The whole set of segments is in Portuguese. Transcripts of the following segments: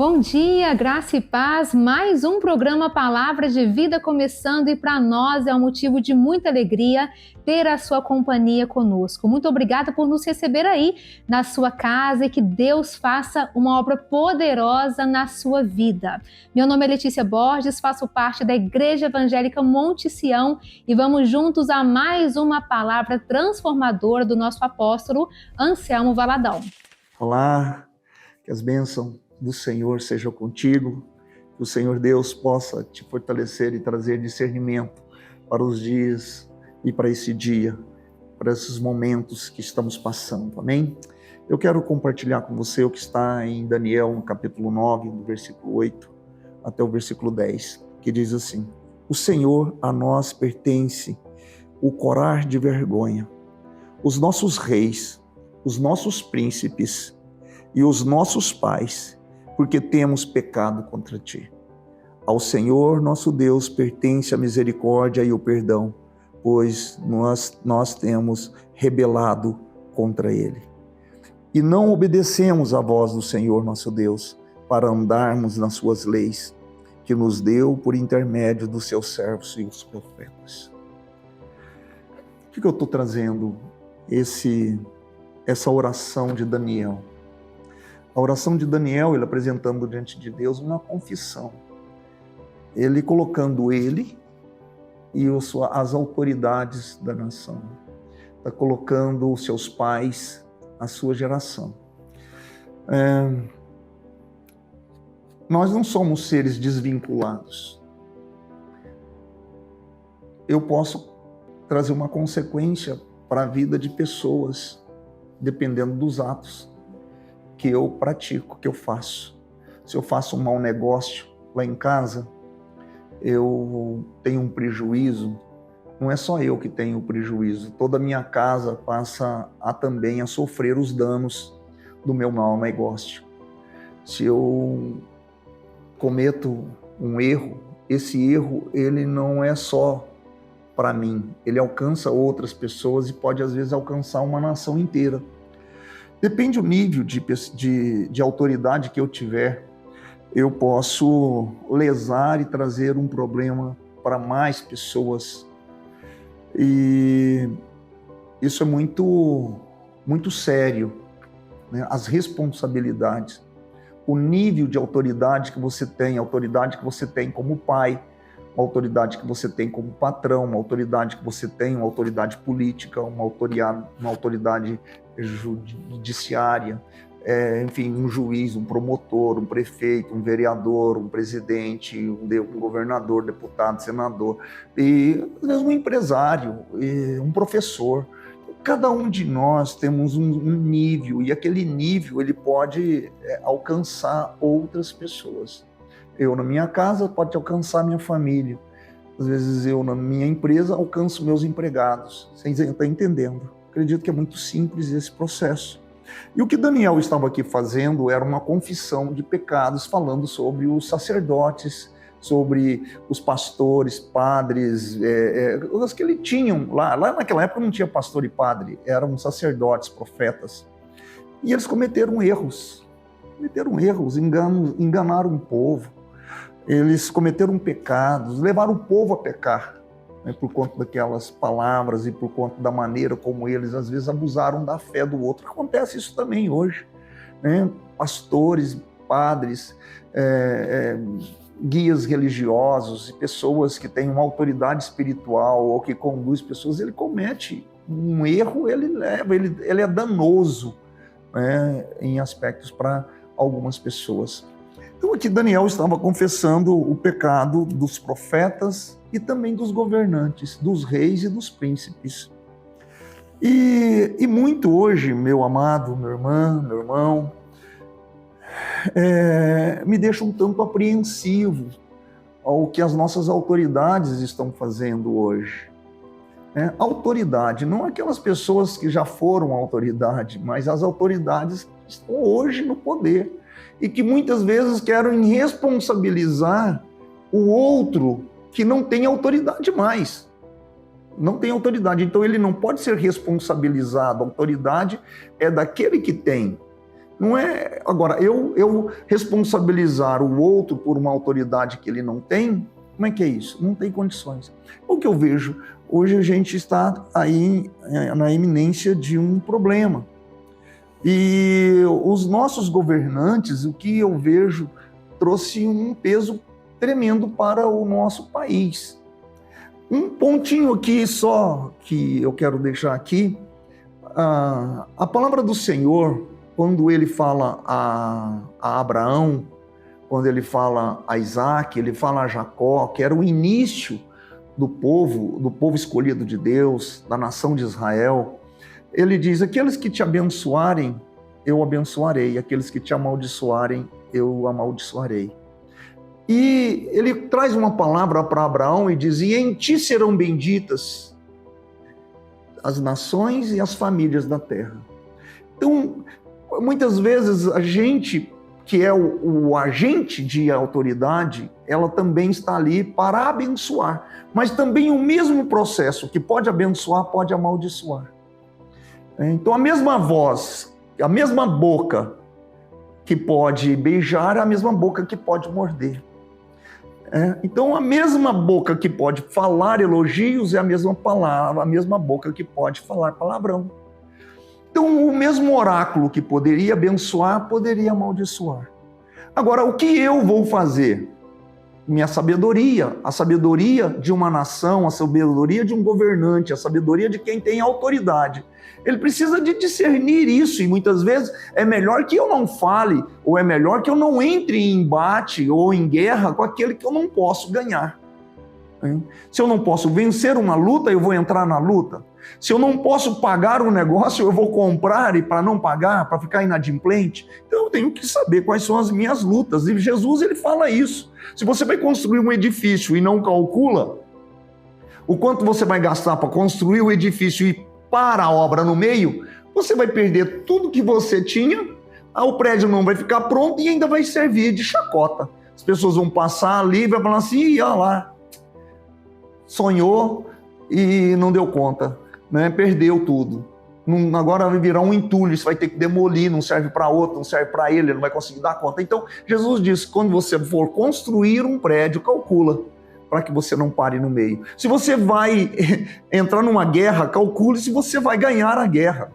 Bom dia, graça e paz. Mais um programa Palavra de Vida começando e para nós é um motivo de muita alegria ter a sua companhia conosco. Muito obrigada por nos receber aí na sua casa e que Deus faça uma obra poderosa na sua vida. Meu nome é Letícia Borges, faço parte da Igreja Evangélica Monte Sião e vamos juntos a mais uma palavra transformadora do nosso apóstolo Anselmo Valadão. Olá, que as bênçãos do Senhor sejam contigo, que o Senhor Deus possa te fortalecer e trazer discernimento para os dias e para esse dia, para esses momentos que estamos passando, amém? Eu quero compartilhar com você o que está em Daniel, no capítulo 9, do versículo 8 até o versículo 10, que diz assim: O Senhor a nós pertence o corar de vergonha, os nossos reis, os nossos príncipes e os nossos pais, porque temos pecado contra ti. Ao Senhor nosso Deus pertence a misericórdia e o perdão, pois nós temos rebelado contra ele. E não obedecemos à voz do Senhor nosso Deus, para andarmos nas suas leis, que nos deu por intermédio dos seus servos e os profetas. O que eu estou trazendo? Essa oração de Daniel. A oração de Daniel, ele apresentando diante de Deus uma confissão. Ele colocando ele e as autoridades da nação. Está colocando os seus pais, a sua geração. Nós não somos seres desvinculados. Eu posso trazer uma consequência para a vida de pessoas, dependendo dos atos que eu pratico, que eu faço. Se eu faço um mau negócio lá em casa, eu tenho um prejuízo, não é só eu que tenho prejuízo, toda a minha casa passa também a sofrer os danos do meu mau negócio. Se eu cometo um erro, esse erro ele não é só para mim, ele alcança outras pessoas e pode às vezes alcançar uma nação inteira. Depende do nível de autoridade que eu tiver, eu posso lesar e trazer um problema para mais pessoas. E isso é muito, muito sério, né? As responsabilidades, o nível de autoridade que você tem, a autoridade que você tem como pai, uma autoridade que você tem como patrão, uma autoridade que você tem, uma autoridade política, uma autoridade judiciária, enfim, um juiz, um promotor, um prefeito, um vereador, um presidente, um governador, deputado, senador, e às vezes um empresário, um professor. Cada um de nós temos um nível, e aquele nível ele pode alcançar outras pessoas. Eu na minha casa pode alcançar minha família. Às vezes eu na minha empresa alcanço meus empregados. Você está entendendo? Acredito que é muito simples esse processo. E o que Daniel estava aqui fazendo era uma confissão de pecados, falando sobre os sacerdotes, sobre os pastores, padres, os que ele tinham lá. Lá naquela época não tinha pastor e padre, eram sacerdotes, profetas. E eles cometeram erros, enganaram o povo. Eles cometeram pecados, levaram o povo a pecar, né, por conta daquelas palavras e por conta da maneira como eles às vezes abusaram da fé do outro. Acontece isso também hoje, né? Pastores, padres, guias religiosos e pessoas que têm uma autoridade espiritual ou que conduz pessoas, ele comete um erro, ele é danoso, né, em aspectos para algumas pessoas. Então aqui Daniel estava confessando o pecado dos profetas e também dos governantes, dos reis e dos príncipes. E muito hoje, meu amado, minha irmã, meu irmão, me deixa um tanto apreensivo ao que as nossas autoridades estão fazendo hoje. Autoridade, não aquelas pessoas que já foram autoridade, mas as autoridades que estão hoje no poder e que muitas vezes querem responsabilizar o outro que não tem autoridade mais. Não tem autoridade, então ele não pode ser responsabilizado. A autoridade é daquele que tem. Não é. Agora, eu responsabilizar o outro por uma autoridade que ele não tem, como é que é isso? Não tem condições. O que eu vejo, hoje a gente está aí na iminência de um problema. E os nossos governantes, o que eu vejo, trouxe um peso tremendo para o nosso país. Um pontinho aqui só que eu quero deixar aqui, a palavra do Senhor, quando ele fala a Abraão, quando ele fala a Isaac, ele fala a Jacó, que era o início do povo escolhido de Deus, da nação de Israel, ele diz: aqueles que te abençoarem, eu abençoarei, aqueles que te amaldiçoarem, eu amaldiçoarei. E ele traz uma palavra para Abraão e diz: e em ti serão benditas as nações e as famílias da terra. Então, muitas vezes a gente, que é o agente de autoridade, ela também está ali para abençoar, mas também o mesmo processo que pode abençoar, pode amaldiçoar. Então, a mesma voz, a mesma boca que pode beijar, é a mesma boca que pode morder. Então, a mesma boca que pode falar elogios é a mesma palavra, a mesma boca que pode falar palavrão. Então, o mesmo oráculo que poderia abençoar, poderia amaldiçoar. Agora, o que eu vou fazer? Minha sabedoria, a sabedoria de uma nação, a sabedoria de um governante, a sabedoria de quem tem autoridade. Ele precisa de discernir isso, e muitas vezes é melhor que eu não fale, ou é melhor que eu não entre em embate ou em guerra com aquele que eu não posso ganhar. Se eu não posso vencer uma luta, eu vou entrar na luta. Se eu não posso pagar um negócio, eu vou comprar, e para não pagar, para ficar inadimplente. Então eu tenho que saber quais são as minhas lutas. E Jesus, ele fala isso. Se você vai construir um edifício e não calcula o quanto você vai gastar para construir o edifício e para a obra no meio, você vai perder tudo que você tinha, o prédio não vai ficar pronto e ainda vai servir de chacota. As pessoas vão passar ali e vão falar assim: olha lá, sonhou e não deu conta, né? Perdeu tudo. Agora vai virar um entulho, você vai ter que demolir, não serve para outro, não serve para ele não vai conseguir dar conta. Então, Jesus diz: quando você for construir um prédio, calcula, para que você não pare no meio. Se você vai entrar numa guerra, calcule se você vai ganhar a guerra.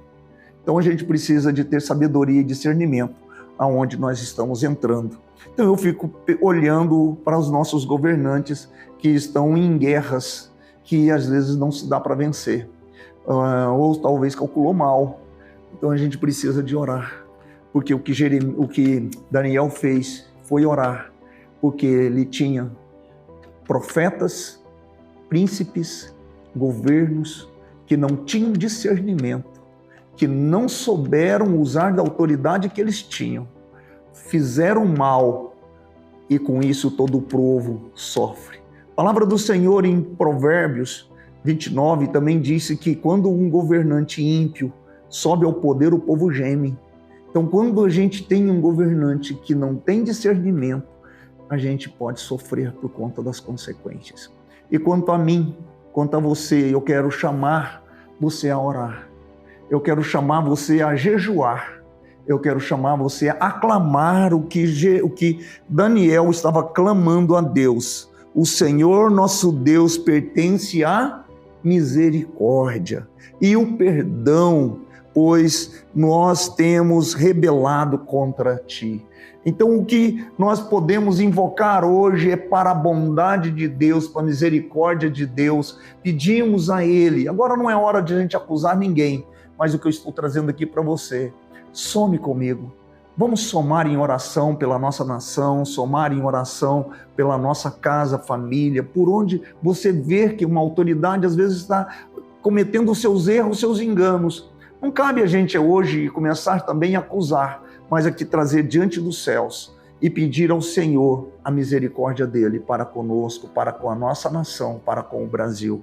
Então, a gente precisa de ter sabedoria e discernimento aonde nós estamos entrando. Então, eu fico olhando para os nossos governantes que estão em guerras que às vezes não se dá para vencer, ou talvez calculou mal. Então a gente precisa de orar, porque o que Daniel fez foi orar, porque ele tinha profetas, príncipes, governos que não tinham discernimento, que não souberam usar da autoridade que eles tinham, fizeram mal, e com isso todo o povo sofre. A palavra do Senhor em Provérbios 29 também disse que quando um governante ímpio sobe ao poder, o povo geme. Então, quando a gente tem um governante que não tem discernimento, a gente pode sofrer por conta das consequências. E quanto a mim, quanto a você, eu quero chamar você a orar. Eu quero chamar você a jejuar. Eu quero chamar você a aclamar o que Daniel estava clamando a Deus. O Senhor nosso Deus pertence à misericórdia e o perdão, pois nós temos rebelado contra ti. Então, o que nós podemos invocar hoje é para a bondade de Deus, para a misericórdia de Deus. Pedimos a Ele. Agora não é hora de a gente acusar ninguém, mas o que eu estou trazendo aqui para você, some comigo. Vamos somar em oração pela nossa nação, somar em oração pela nossa casa, família, por onde você vê que uma autoridade às vezes está cometendo os seus erros, os seus enganos. Não cabe a gente hoje começar também a acusar, mas aqui trazer diante dos céus e pedir ao Senhor a misericórdia dele para conosco, para com a nossa nação, para com o Brasil.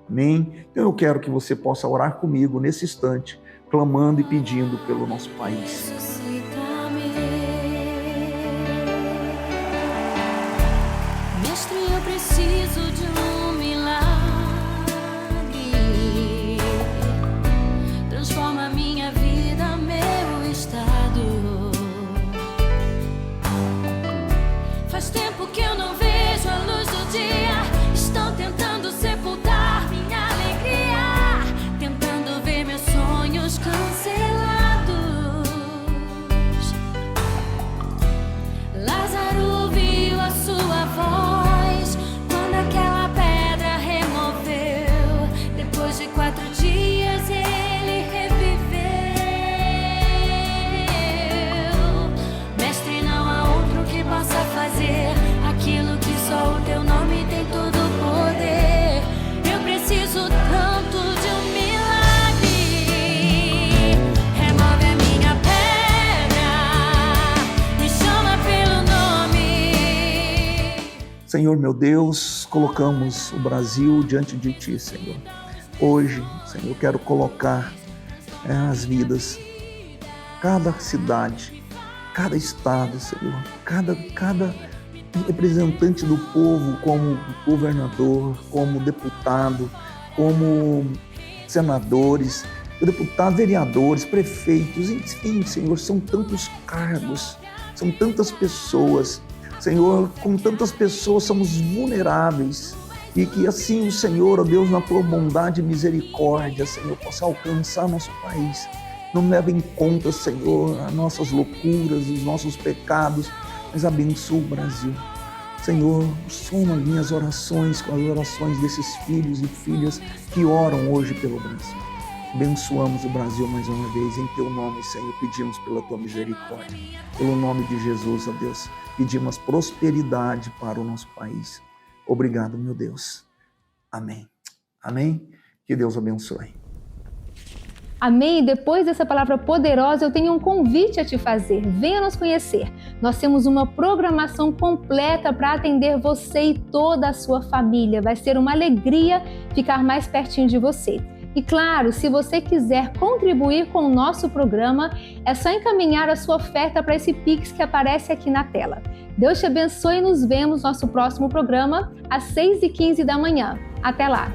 Amém? Então eu quero que você possa orar comigo nesse instante, clamando e pedindo pelo nosso país. Mestre, eu preciso de um milagre. Transforma minha vida, meu estado. porque eu não vejo a luz do dia. Estão tentando sepultar minha alegria, tentando ver meus sonhos cancelados. Lázaro ouviu a sua voz quando aquela pedra removeu. Depois de 4 dias ele reviveu. Mestre, não há outro que possa fazer aquilo que só o teu nome tem todo o poder. Eu preciso tanto de um milagre. Remove a minha pedra, me chama pelo nome. Senhor, meu Deus, colocamos o Brasil diante de Ti, Senhor. Hoje, Senhor, eu quero colocar as vidas, cada cidade, cada estado, Senhor, cada representante do povo, como governador, como deputado, como senadores, vereadores, prefeitos, enfim, Senhor, são tantos cargos, são tantas pessoas, Senhor, com tantas pessoas somos vulneráveis, e que assim o Senhor, ó Deus, na tua bondade e misericórdia, Senhor, possa alcançar nosso país. Não leva em conta, Senhor, as nossas loucuras, os nossos pecados, mas abençoa o Brasil. Senhor, soma minhas orações com as orações desses filhos e filhas que oram hoje pelo Brasil. Abençoamos o Brasil mais uma vez, em teu nome, Senhor, pedimos pela tua misericórdia. Pelo nome de Jesus, ó Deus, pedimos prosperidade para o nosso país. Obrigado, meu Deus. Amém. Amém. Que Deus abençoe. Amém? E depois dessa palavra poderosa, eu tenho um convite a te fazer. Venha nos conhecer. Nós temos uma programação completa para atender você e toda a sua família. Vai ser uma alegria ficar mais pertinho de você. E claro, se você quiser contribuir com o nosso programa, é só encaminhar a sua oferta para esse Pix que aparece aqui na tela. Deus te abençoe e nos vemos no nosso próximo programa às 6h15 da manhã. Até lá!